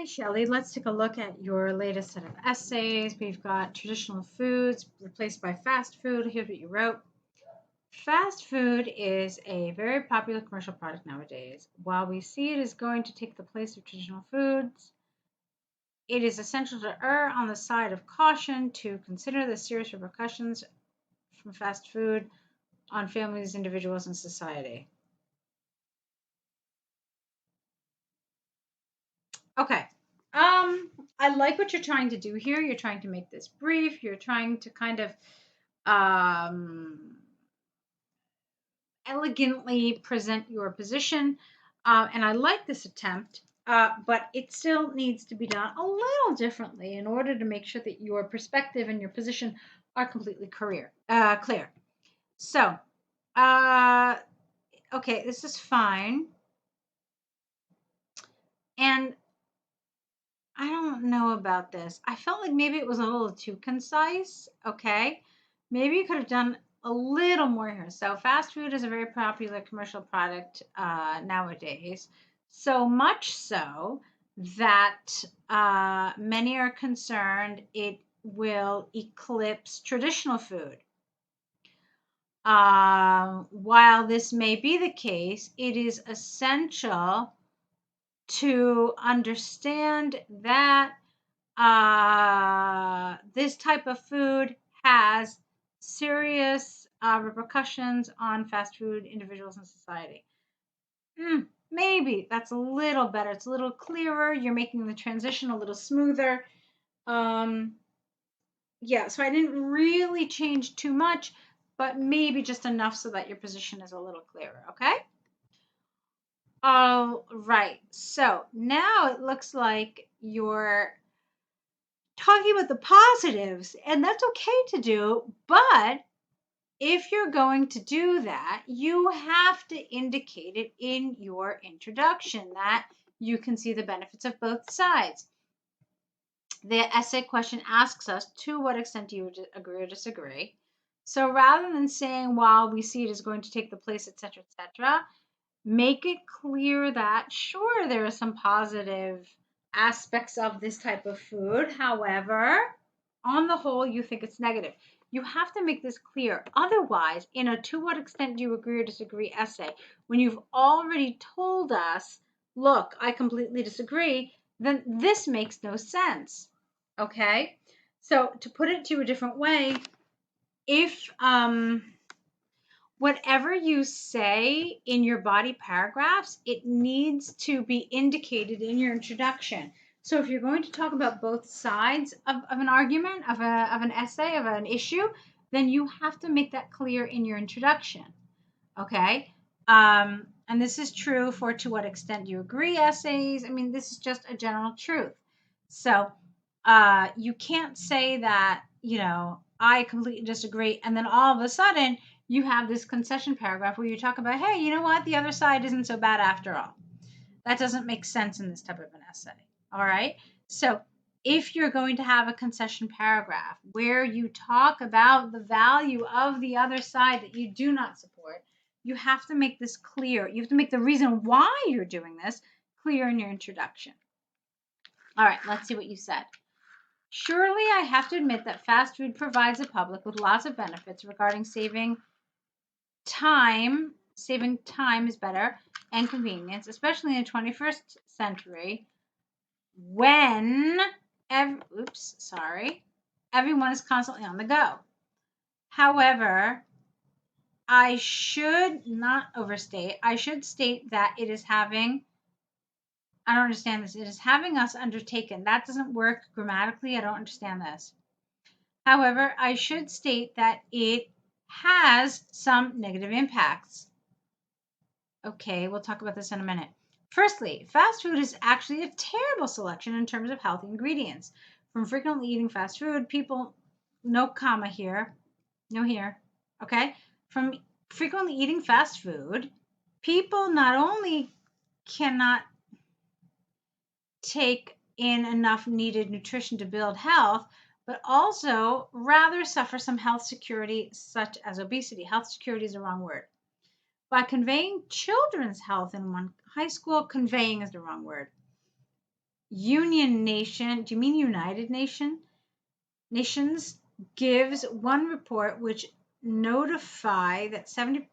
Hi, Shelly. Let's take a look at your latest set of essays. We've got traditional foods replaced by fast food. Here's what you wrote. Fast food is a very popular commercial product nowadays. While we see it as going to take the place of traditional foods, it is essential to err on the side of caution to consider the serious repercussions from fast food on families, individuals, and society. Okay. I like what you're trying to do here. You're trying to make this brief. You're trying to kind of elegantly present your position. And I like this attempt, but it still needs to be done a little differently in order to make sure that your perspective and your position are completely clear. So, okay, this is fine. And I don't know about this. I felt like maybe it was a little too concise. Okay. Maybe you could have done a little more here. So, fast food is a very popular commercial product nowadays. So much so that many are concerned it will eclipse traditional food. While this may be the case, it is essential to understand that this type of food has serious repercussions on fast food individuals and society. Maybe that's a little better. It's a little clearer. You're making the transition a little smoother. Yeah, so I didn't really change too much, but maybe just enough so that your position is a little clearer, okay? All right, so now it looks like you're talking about the positives, and that's okay to do, but if you're going to do that, you have to indicate it in your introduction that you can see the benefits of both sides. The essay question asks us, to what extent do you agree or disagree? So rather than saying, while we see it is going to take the place, etc., etc., make it clear that, sure, there are some positive aspects of this type of food. However, on the whole, you think it's negative. You have to make this clear. Otherwise, in a to what extent do you agree or disagree essay, when you've already told us, look, I completely disagree, then this makes no sense. Okay? So to put it to a different way, if whatever you say in your body paragraphs, it needs to be indicated in your introduction. So if you're going to talk about both sides of an argument, of an essay, of an issue, then you have to make that clear in your introduction. Okay? And this is true for to what extent you agree essays. I mean, this is just a general truth. So you can't say that, I completely disagree. And then all of a sudden, you have this concession paragraph where you talk about, hey, you know what? The other side isn't so bad after all. That doesn't make sense in this type of an essay. All right. So if you're going to have a concession paragraph where you talk about the value of the other side that you do not support, you have to make this clear. You have to make the reason why you're doing this clear in your introduction. All right, let's see what you said. Surely I have to admit that fast food provides the public with lots of benefits regarding saving time. Saving time is better, and convenience, especially in the 21st century when everyone is constantly on the go. However, I should not overstate. I should state that it is having, I don't understand this. It is having us undertaken. That doesn't work grammatically. I don't understand this. However, I should state that it has some negative impacts. Okay, we'll talk about this in a minute. Firstly, fast food is actually a terrible selection in terms of healthy ingredients. From frequently eating fast food, people, no comma here, no here, okay? From frequently eating fast food, people not only cannot take in enough needed nutrition to build health, but also rather suffer some health security, such as obesity. Health security is the wrong word. By conveying children's health in one high school, conveying is the wrong word. Union Nation, do you mean United Nations gives one report which notify that 70%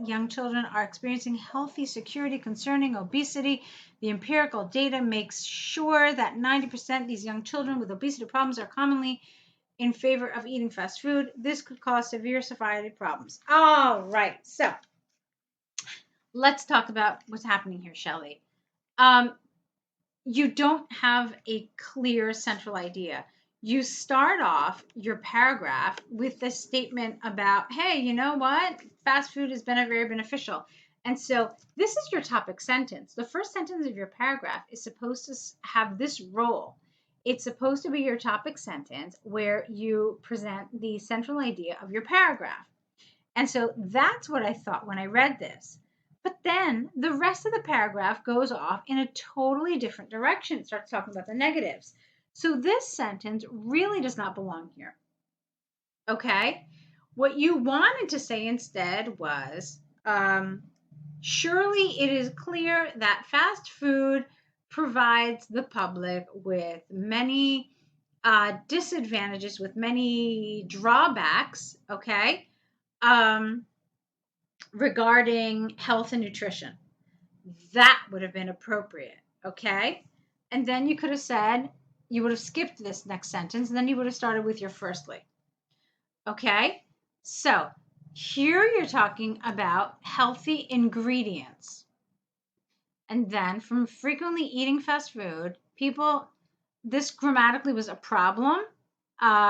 young children are experiencing healthy security concerning obesity. The empirical data makes sure that 90% of these young children with obesity problems are commonly in favor of eating fast food. This could cause severe society problems. All right, so let's talk about what's happening here, Shelly. You don't have a clear central idea. You start off your paragraph with this statement about, hey, you know what? Fast food has been very beneficial. And so this is your topic sentence. The first sentence of your paragraph is supposed to have this role. It's supposed to be your topic sentence where you present the central idea of your paragraph. And so that's what I thought when I read this. But then the rest of the paragraph goes off in a totally different direction. It starts talking about the negatives. So this sentence really does not belong here. Okay? What you wanted to say instead was, surely it is clear that fast food provides the public with many disadvantages, with many drawbacks, okay? Regarding health and nutrition. That would have been appropriate, okay? And then you could have said, you would have skipped this next sentence, and then you would have started with your firstly. Okay? So here you're talking about healthy ingredients. And then from frequently eating fast food, this grammatically was a problem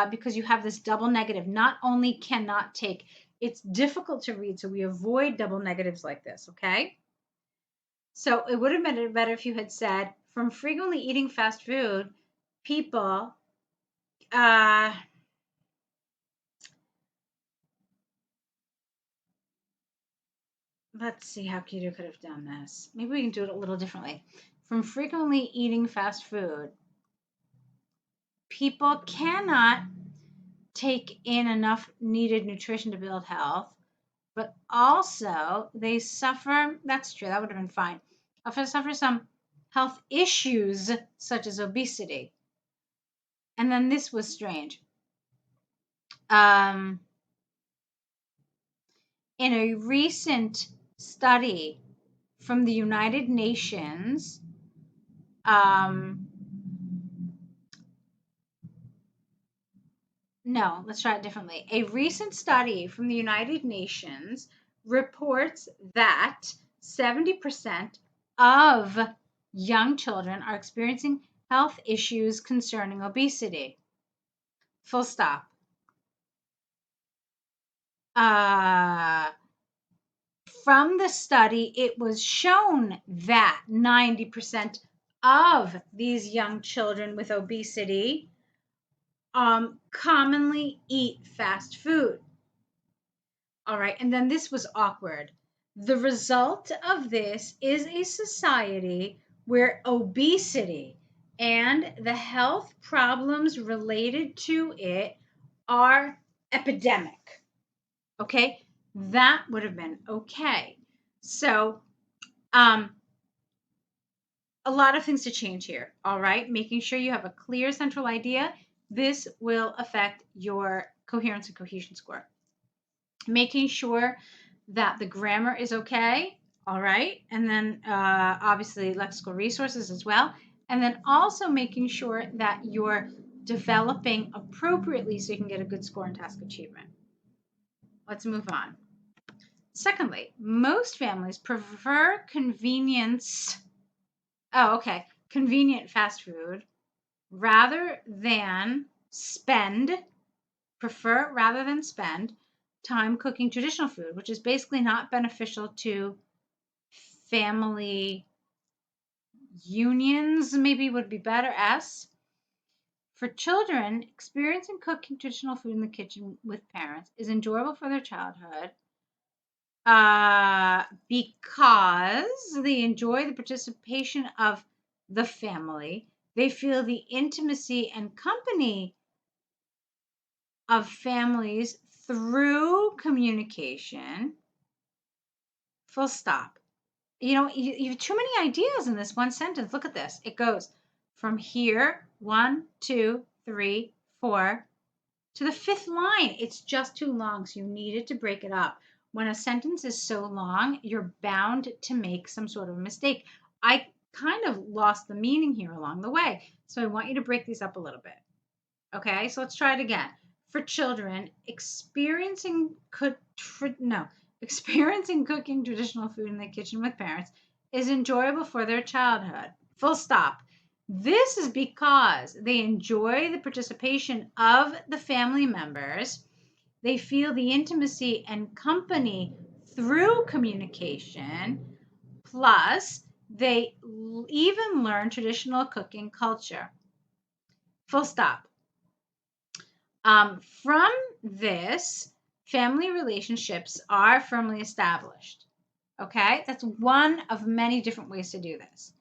because you have this double negative. Not only cannot take, it's difficult to read, so we avoid double negatives like this, okay? So it would have been better if you had said, from frequently eating fast food, people, let's see how Keto could have done this. Maybe we can do it a little differently. From frequently eating fast food, people cannot take in enough needed nutrition to build health, but also they suffer, that's true, that would have been fine, suffer some health issues such as obesity. And then this was strange. In a recent study from the United Nations, no, let's try it differently. A recent study from the United Nations reports that 70% of young children are experiencing health issues concerning obesity. Full stop. From the study, it was shown that 90% of these young children with obesity commonly eat fast food. All right, and then this was awkward. The result of this is a society where obesity and the health problems related to it are epidemic. Okay, that would have been okay. So, a lot of things to change here. All right, making sure you have a clear central idea. This will affect your coherence and cohesion score. Making sure that the grammar is okay. All right, and then obviously lexical resources as well. And then also making sure that you're developing appropriately so you can get a good score in task achievement. Let's move on. Secondly, most families prefer convenient fast food rather than spend time cooking traditional food, which is basically not beneficial to family unions, maybe would be better. For children, experiencing cooking traditional food in the kitchen with parents is enjoyable for their childhood because they enjoy the participation of the family. They feel the intimacy and company of families through communication. Full stop. You have too many ideas in this one sentence. Look at this. It goes, from here, 1, 2, 3, 4, to the 5th line. It's just too long, so you needed to break it up. When a sentence is so long, you're bound to make some sort of mistake. I kind of lost the meaning here along the way, so I want you to break these up a little bit. Okay, so let's try it again. For children, experiencing cooking traditional food in the kitchen with parents is enjoyable for their childhood. Full stop. This is because they enjoy the participation of the family members. They feel the intimacy and company through communication. Plus, they even learn traditional cooking culture. Full stop. From this, family relationships are firmly established. Okay, that's one of many different ways to do this.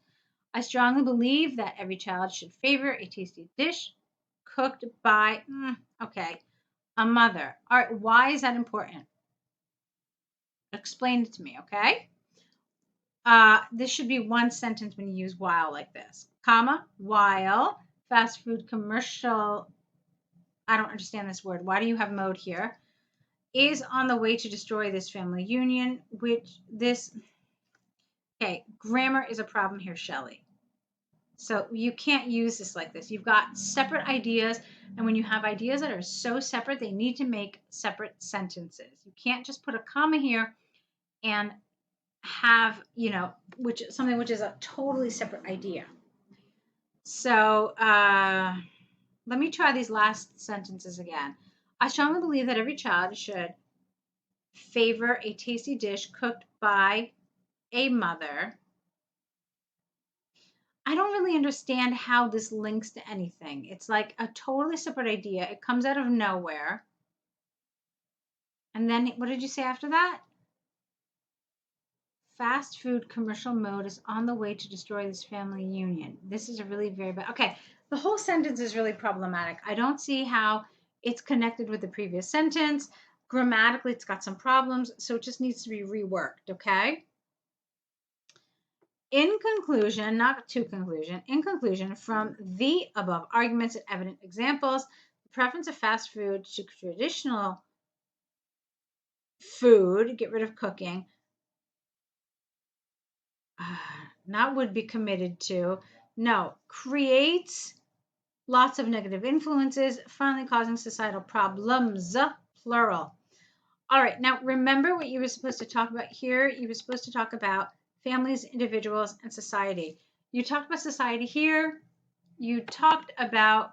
I strongly believe that every child should favor a tasty dish cooked by, a mother. All right, why is that important? Explain it to me, okay? This should be one sentence when you use while like this, comma, while fast food commercial, I don't understand this word. Why do you have mode here? Is on the way to destroy this family union, grammar is a problem here, Shelly. So you can't use this like this. You've got separate ideas, and when you have ideas that are so separate, they need to make separate sentences. You can't just put a comma here and have, something which is a totally separate idea. So let me try these last sentences again. I strongly believe that every child should favor a tasty dish cooked by a mother. I don't really understand how this links to anything. It's like a totally separate idea. It comes out of nowhere. And then what did you say after that? Fast food commercial mode is on the way to destroy this family union. This is a really very bad. Okay, the whole sentence is really problematic. I don't see how it's connected with the previous sentence. Grammatically, it's got some problems, so it just needs to be reworked, okay? In conclusion, from the above arguments and evident examples, the preference of fast food to traditional food, get rid of cooking, not would be committed to, no, creates lots of negative influences, finally causing societal problems, plural. All right, now remember what you were supposed to talk about here. You were supposed to talk about families, individuals, and society. You talked about society here. You talked about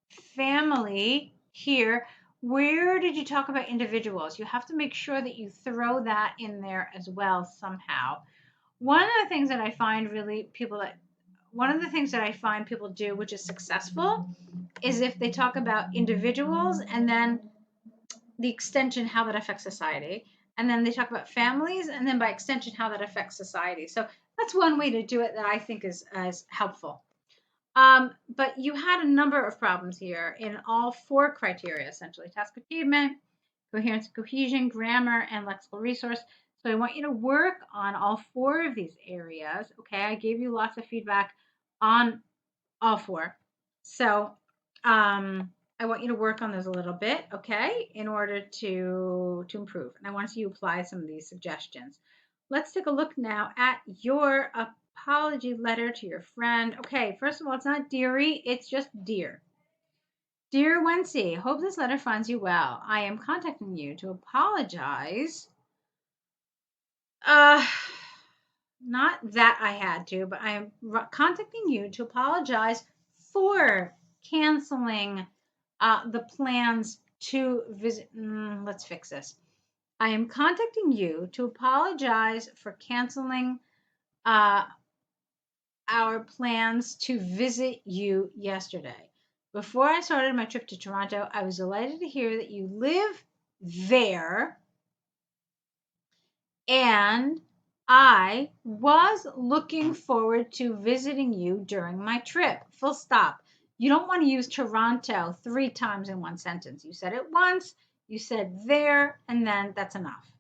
family here. Where did you talk about individuals? You have to make sure that you throw that in there as well somehow. One of the things that I find people do, which is successful, is if they talk about individuals and then the extension, how that affects society. And then they talk about families, and then by extension, how that affects society. So that's one way to do it that I think is helpful. But you had a number of problems here in all 4 criteria, essentially: task achievement, coherence and cohesion, grammar, and lexical resource. So I want you to work on all 4 of these areas. Okay, I gave you lots of feedback on all 4. So I want you to work on those a little bit, okay, in order to improve. And I want to see you apply some of these suggestions. Let's take a look now at your apology letter to your friend. Okay, first of all, it's not dearie, it's just dear. Dear Wency, hope this letter finds you well. I am contacting you to apologize. Not that I had to, but I am contacting you to apologize for canceling the plans to visit. Let's fix this. I am contacting you to apologize for canceling our plans to visit you yesterday. Before I started my trip to Toronto, I was delighted to hear that you live there, and I was looking forward to visiting you during my trip. Full stop. You don't want to use Toronto 3 times in one sentence. You said it once, you said there, and then that's enough.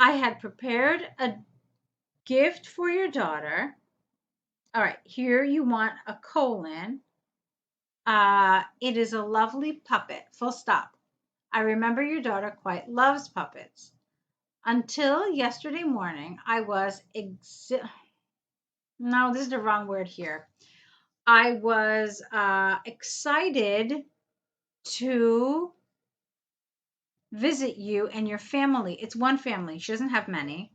I had prepared a gift for your daughter. All right, here you want a colon. It is a lovely puppet, full stop. I remember your daughter quite loves puppets. Until yesterday morning, I was no, this is the wrong word here. I was excited to visit you and your family. It's one family. She doesn't have many.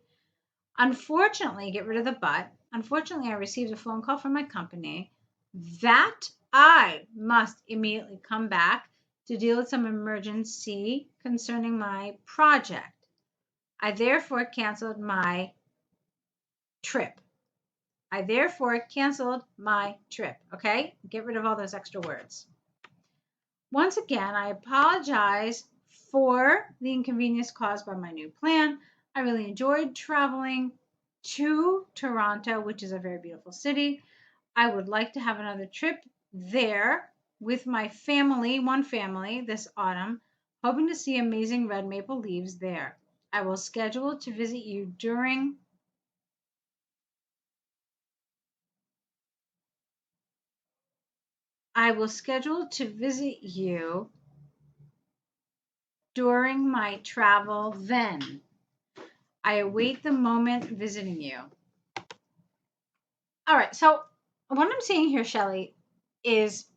Unfortunately, get rid of the but. Unfortunately, I received a phone call from my company that I must immediately come back to deal with some emergency concerning my project. I therefore canceled my trip. Okay? Get rid of all those extra words. Once again, I apologize for the inconvenience caused by my new plan. I really enjoyed traveling to Toronto, which is a very beautiful city. I would like to have another trip there with my family, one family, this autumn, hoping to see amazing red maple leaves there. I will schedule to visit you during my travel then. I await the moment visiting you. All right, so what I'm seeing here, Shelly, is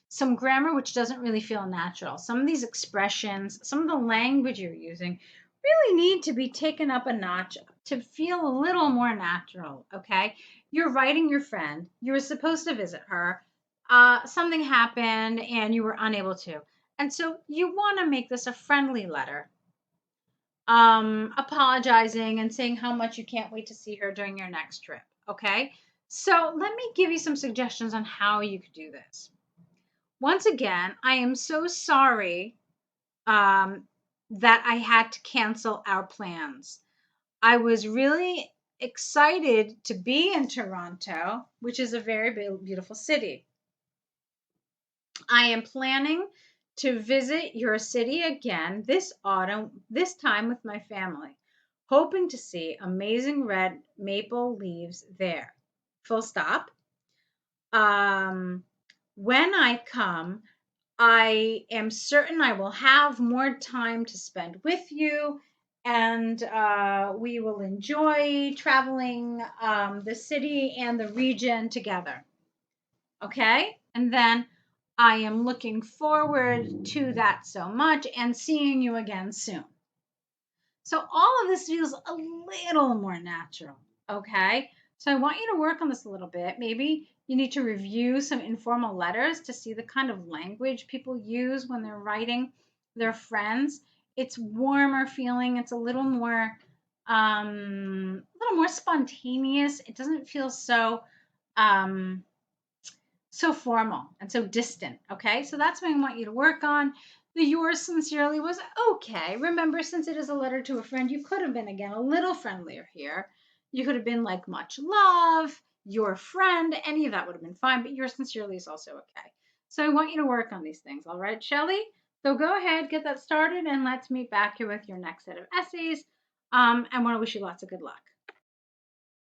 some grammar which doesn't really feel natural. Some of these expressions, some of the language you're using really need to be taken up a notch to feel a little more natural, okay? You're writing your friend. You were supposed to visit her. Something happened and you were unable to. And so you want to make this a friendly letter, apologizing and saying how much you can't wait to see her during your next trip, okay? So let me give you some suggestions on how you could do this. Once again, I am so sorry that I had to cancel our plans. I was really excited to be in Toronto, which is a very beautiful city. I am planning to visit your city again this autumn, this time with my family, hoping to see amazing red maple leaves there. Full stop. When I come, I am certain I will have more time to spend with you, and we will enjoy traveling the city and the region together. Okay? And then I am looking forward to that so much and seeing you again soon. So all of this feels a little more natural. Okay? So I want you to work on this a little bit. Maybe you need to review some informal letters to see the kind of language people use when they're writing their friends. It's warmer feeling. It's a little more spontaneous. It doesn't feel so formal and so distant. Okay, so that's what I want you to work on. The yours sincerely was okay. Remember, since it is a letter to a friend, you could have been again a little friendlier here. You could have been like much love, your friend, any of that would have been fine, but yours sincerely is also okay. So I want you to work on these things, all right, Shelly? So go ahead, get that started, and let's meet back here with your next set of essays. And want to wish you lots of good luck.